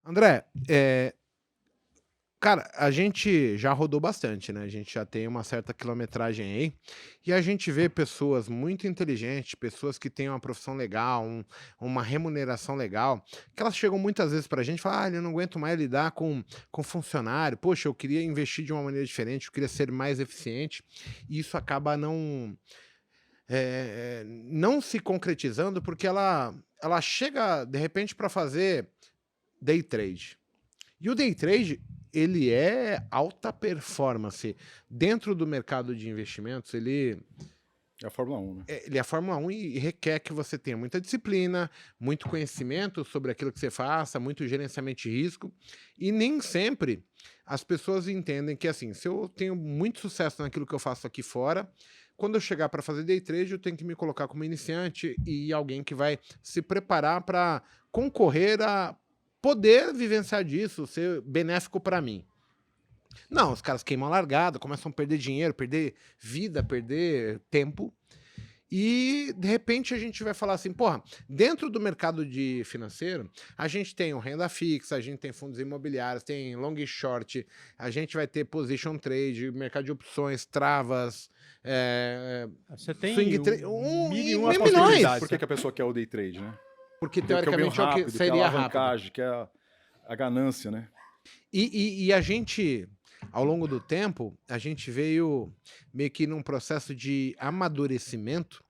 André, cara, a gente já rodou bastante, né, a gente já tem uma certa quilometragem aí, e a gente vê pessoas muito inteligentes, pessoas que têm uma profissão legal, uma remuneração legal, que elas chegam muitas vezes pra gente e falam: "Ah, eu não aguento mais lidar com funcionário, poxa, eu queria investir de uma maneira diferente, eu queria ser mais eficiente", e isso acaba não se concretizando, porque ela chega, de repente, para fazer day trade. E o day trade, ele é alta performance. Dentro do mercado de investimentos, É a Fórmula 1, né? ele é a Fórmula 1 e requer que você tenha muita disciplina, muito conhecimento sobre aquilo que você faça, muito gerenciamento de risco. E nem sempre as pessoas entendem que, assim, se eu tenho muito sucesso naquilo que eu faço aqui fora, quando eu chegar para fazer day trade, eu tenho que me colocar como iniciante e alguém que vai se preparar para concorrer a poder vivenciar disso, ser benéfico para mim. Não, os caras queimam a largada, começam a perder dinheiro, perder vida, perder tempo. E, de repente, a gente vai falar assim, porra, dentro do mercado de financeiro, a gente tem o renda fixa, a gente tem fundos imobiliários, tem long e short, a gente vai ter position trade, mercado de opções, travas, Você swing tem trade, mil e uma Por que, que, milhões, por possibilidades, que né? que a pessoa quer o day trade, né? porque Porque é o ganho teoricamente é o que rápido, que é a seria rápido. alavancagem, que é a ganância, né? E a gente, ao longo do tempo, a gente veio meio que num processo de amadurecimento,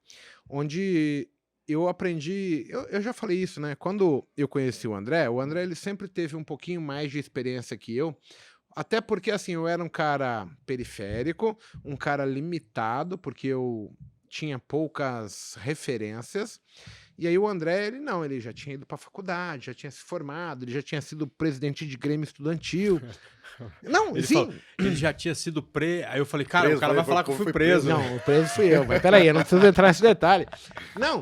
onde eu aprendi. Eu já falei isso, né? Quando eu conheci o André ele sempre teve um pouquinho mais de experiência que eu. Até porque, assim, eu era um cara periférico, um cara limitado, porque eu tinha poucas referências. E aí o André, ele não, ele já tinha ido para a faculdade, já tinha se formado, ele já tinha sido presidente de grêmio estudantil. Não, Ele falou, sim. ele já tinha sido preso. Aí eu falei, cara, o Preso, cara vai falei, falar que eu pô, fui fui preso. preso, Né? Não, o preso fui eu. Mas peraí, eu não preciso entrar nesse detalhe. Não,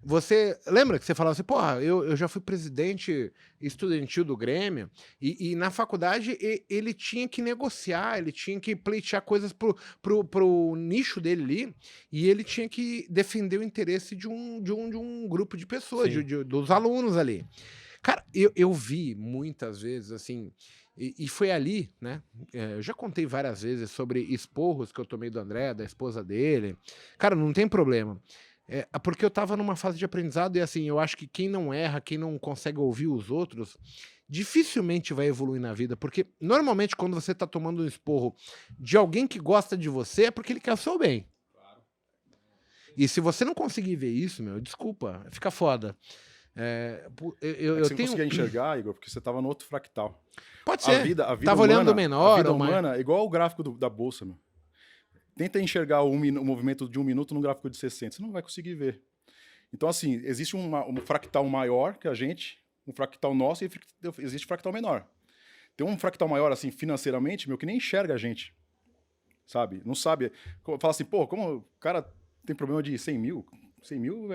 você lembra que você falava assim, porra, eu já fui presidente estudantil do Grêmio, e na faculdade ele tinha que negociar, ele tinha que pleitear coisas pro nicho dele ali, e ele tinha que defender o interesse de um grupo de pessoas, Sim. dos alunos ali. Cara, eu vi muitas vezes, assim, e foi ali, né? Eu já contei várias vezes sobre esporros que eu tomei do André, da esposa dele. Cara, não tem problema. Porque eu tava numa fase de aprendizado e, assim, eu acho que quem não erra, quem não consegue ouvir os outros, dificilmente vai evoluir na vida. Porque, normalmente, quando você tá tomando um esporro de alguém que gosta de você, é porque ele quer o seu bem. E se você não conseguir ver isso, meu, desculpa, fica foda. É que Eu você não tenho. conseguia enxergar, Igor, porque você estava no outro fractal. Pode A ser. vida, a vida Tava olhando o humana, a menor vida ou mais. humana é igual o gráfico da bolsa, meu. Tenta enxergar o movimento de 1 minuto num gráfico de 60, você não vai conseguir ver. Então, assim, existe um fractal maior que a gente, um fractal nosso, e existe fractal menor. Tem um fractal maior, assim, financeiramente, meu, que nem enxerga a gente, sabe? Não sabe. Fala assim, pô, como o cara tem problema de 100 mil? 100 mil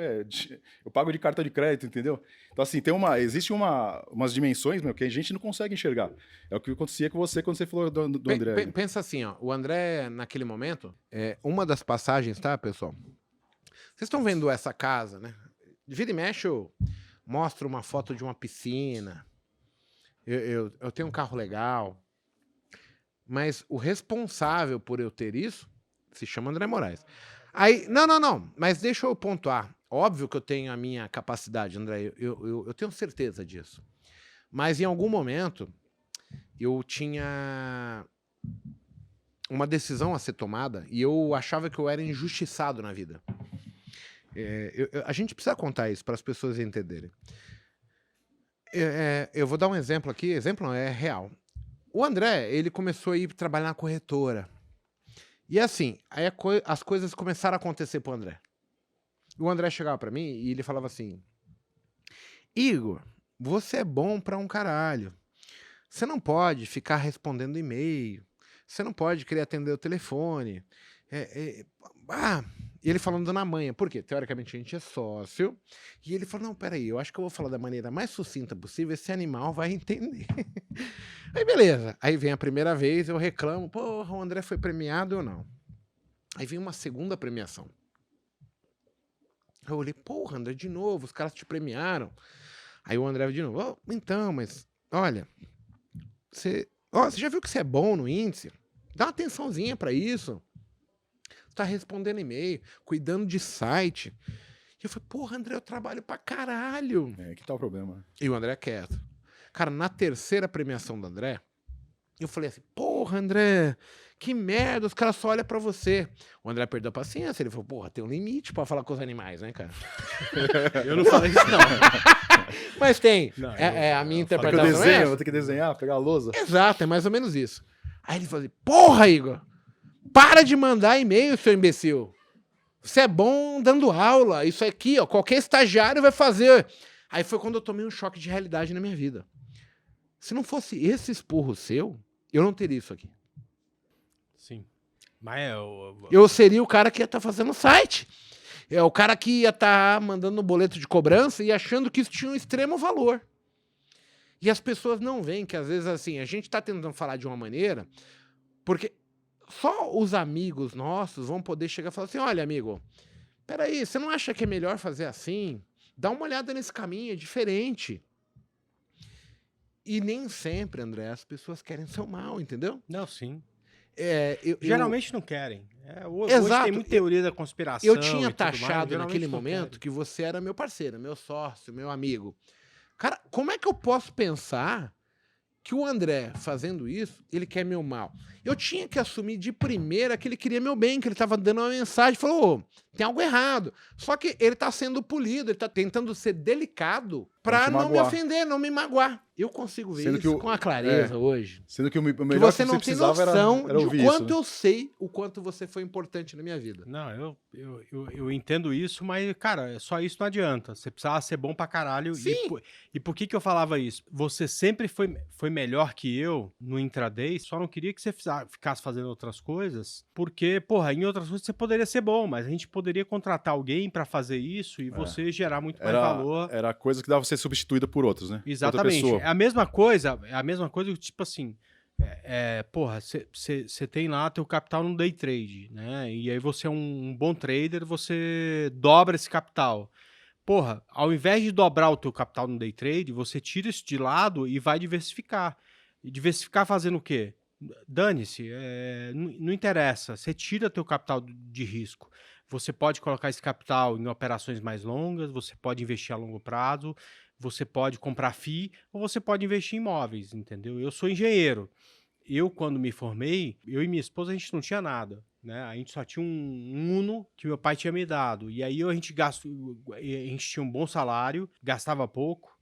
eu pago de carta de crédito, entendeu? Então, assim, existe umas dimensões, meu, que a gente não consegue enxergar. É o que acontecia com você quando você falou do André aí, né? Pensa assim, ó. O André, naquele momento, uma das passagens, tá, pessoal? Vocês estão vendo essa casa, né? De vira e mexe, eu mostro uma foto de uma piscina. Eu tenho um carro legal. Mas o responsável por eu ter isso se chama André Moraes. Aí, não, não, não. Mas deixa eu pontuar. Óbvio que eu tenho a minha capacidade, André. Eu tenho certeza disso. Mas em algum momento eu tinha uma decisão a ser tomada e eu achava que eu era injustiçado na vida. A gente precisa contar isso para as pessoas entenderem. Eu vou dar um exemplo aqui, exemplo não, é real. O André, ele começou a ir trabalhar na corretora. E assim, aí as coisas começaram a acontecer pro André. O André chegava para mim e ele falava assim: Igor, você é bom para um caralho. Você não pode ficar respondendo e-mail. Você não pode querer atender o telefone. É, é, ah, e ele falando na manha. Por quê? Teoricamente a gente é sócio. E ele falou: não, peraí, eu acho que eu vou falar da maneira mais sucinta possível. Esse animal vai entender. Aí beleza. Aí vem a primeira vez, eu reclamo: porra, o André foi premiado ou não? Aí vem uma segunda premiação. Eu olhei: porra, André, de novo, os caras te premiaram. Aí o André de novo: oh, então, mas olha, você já viu que você é bom no índice? Dá uma atençãozinha pra isso. Tá respondendo e-mail, cuidando de site. E eu falei, porra, André, eu trabalho pra caralho. Que tá o problema. E o André é quieto. Cara, na terceira premiação do André, eu falei assim, porra, André, que merda, os caras só olham pra você. O André perdeu a paciência, ele falou, porra, tem um limite pra falar com os animais, né, cara? Eu não falei isso, não. Mas tem. Não, A minha eu falei Porque eu interpretação é desenho, essa. vou ter que desenhar, pegar a lousa. Exato, é mais ou menos isso. Aí ele falou assim, porra, Igor, para de mandar e-mail, seu imbecil. Você é bom dando aula, isso aqui, ó, qualquer estagiário vai fazer. Aí foi quando eu tomei um choque de realidade na minha vida. Se não fosse esse esporro seu, eu não teria isso aqui. Sim. Mas Eu seria o cara que ia estar fazendo site. É o cara que ia estar mandando um boleto de cobrança e achando que isso tinha um extremo valor. E as pessoas não veem que, às vezes, assim, a gente está tentando falar de uma maneira, porque só os amigos nossos vão poder chegar e falar assim, olha, amigo, peraí, você não acha que é melhor fazer assim? Dá uma olhada nesse caminho, é diferente. E nem sempre, André, as pessoas querem seu mal, entendeu? Não, sim. Eu Geralmente não querem. Hoje Exato. tem muita teoria da conspiração. Eu tinha e tudo mais, taxado geralmente naquele não momento querem. que você era meu parceiro, meu sócio, meu amigo. Cara, como é que eu posso pensar que o André, fazendo isso, ele quer meu mal? Eu tinha que assumir de primeira que ele queria meu bem, que ele estava dando uma mensagem, falou, tem algo errado. Só que ele está sendo polido, ele está tentando ser delicado Pra para te não me magoar. ofender, não me magoar. Eu consigo ver Sendo isso que com a clareza hoje. Sendo que o Que melhor você que não você tem precisava noção era de ouvir quanto isso. Né? eu sei o quanto você foi importante na minha vida. Não, eu entendo isso, mas, cara, só isso não adianta. Você precisava ser bom pra caralho. Sim. E por que eu falava isso? Você sempre foi melhor que eu no intraday, só não queria que você ficasse fazendo outras coisas, porque, porra, em outras coisas você poderia ser bom, mas a gente poderia contratar alguém pra fazer isso e você gerar muito mais valor. Era coisa que dava pra ser substituída por outros, né? Exatamente. Outra pessoa. É a mesma coisa, tipo assim, porra, você tem lá teu capital no day trade, né? E aí você é um bom trader, você dobra esse capital. Porra, ao invés de dobrar o teu capital no day trade, você tira isso de lado e vai diversificar. E diversificar fazendo o quê? Dane-se, não interessa. Você tira teu capital de risco. Você pode colocar esse capital em operações mais longas, você pode investir a longo prazo, você pode comprar FII ou você pode investir em imóveis, entendeu? Eu sou engenheiro. Eu, quando me formei, eu e minha esposa, a gente não tinha nada, né? A gente só tinha um Uno que meu pai tinha me dado. E aí a gente tinha um bom salário, gastava pouco,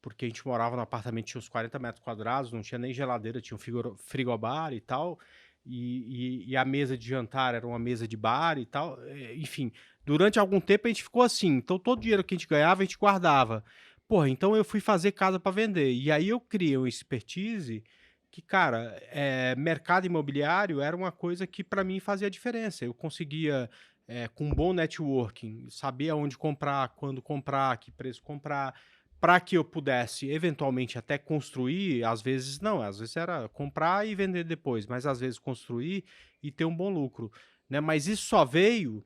porque a gente morava num apartamento que tinha uns 40 metros quadrados, não tinha nem geladeira, tinha um frigobar e tal. E a mesa de jantar era uma mesa de bar e tal. Enfim, durante algum tempo a gente ficou assim. Então todo o dinheiro que a gente ganhava, a gente guardava. Porra, então eu fui fazer casa para vender. E aí eu criei uma expertise que, cara, mercado imobiliário era uma coisa que para mim fazia diferença. Eu conseguia, com um bom networking, saber aonde comprar, quando comprar, que preço comprar, para que eu pudesse eventualmente até construir, às vezes não, às vezes era comprar e vender depois, mas às vezes construir e ter um bom lucro, né? Mas isso só veio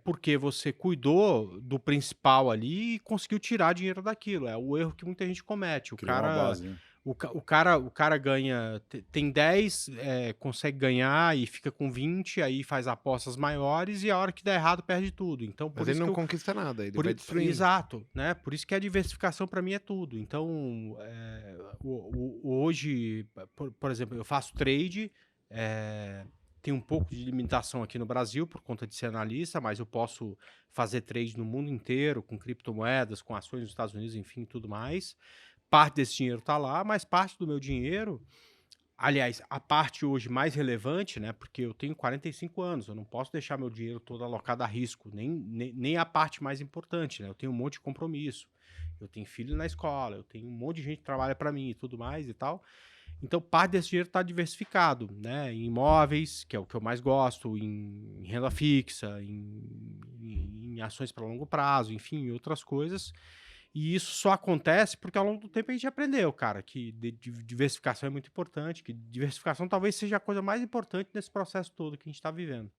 porque você cuidou do principal ali e conseguiu tirar dinheiro daquilo. É o erro que muita gente comete. Criar uma base, né? O cara ganha, tem 10, consegue ganhar e fica com 20, aí faz apostas maiores e a hora que dá errado perde tudo. Então, por Mas ele isso não que conquista nada, ele vai destruindo. Exato, né? Por isso que a diversificação para mim é tudo. Então, hoje, por exemplo, eu faço trade, tem um pouco de limitação aqui no Brasil por conta de ser analista, mas eu posso fazer trade no mundo inteiro, com criptomoedas, com ações nos Estados Unidos, enfim, tudo mais. Parte desse dinheiro está lá, mas parte do meu dinheiro, aliás, a parte hoje mais relevante, né? Porque eu tenho 45 anos, eu não posso deixar meu dinheiro todo alocado a risco, nem a parte mais importante, né? Eu tenho um monte de compromisso, eu tenho filho na escola, eu tenho um monte de gente que trabalha para mim e tudo mais e tal. Então, parte desse dinheiro está diversificado, né? Em imóveis, que é o que eu mais gosto, em renda fixa, em ações para longo prazo, enfim, em outras coisas. E isso só acontece porque ao longo do tempo a gente aprendeu, cara, que diversificação é muito importante, que diversificação talvez seja a coisa mais importante nesse processo todo que a gente está vivendo.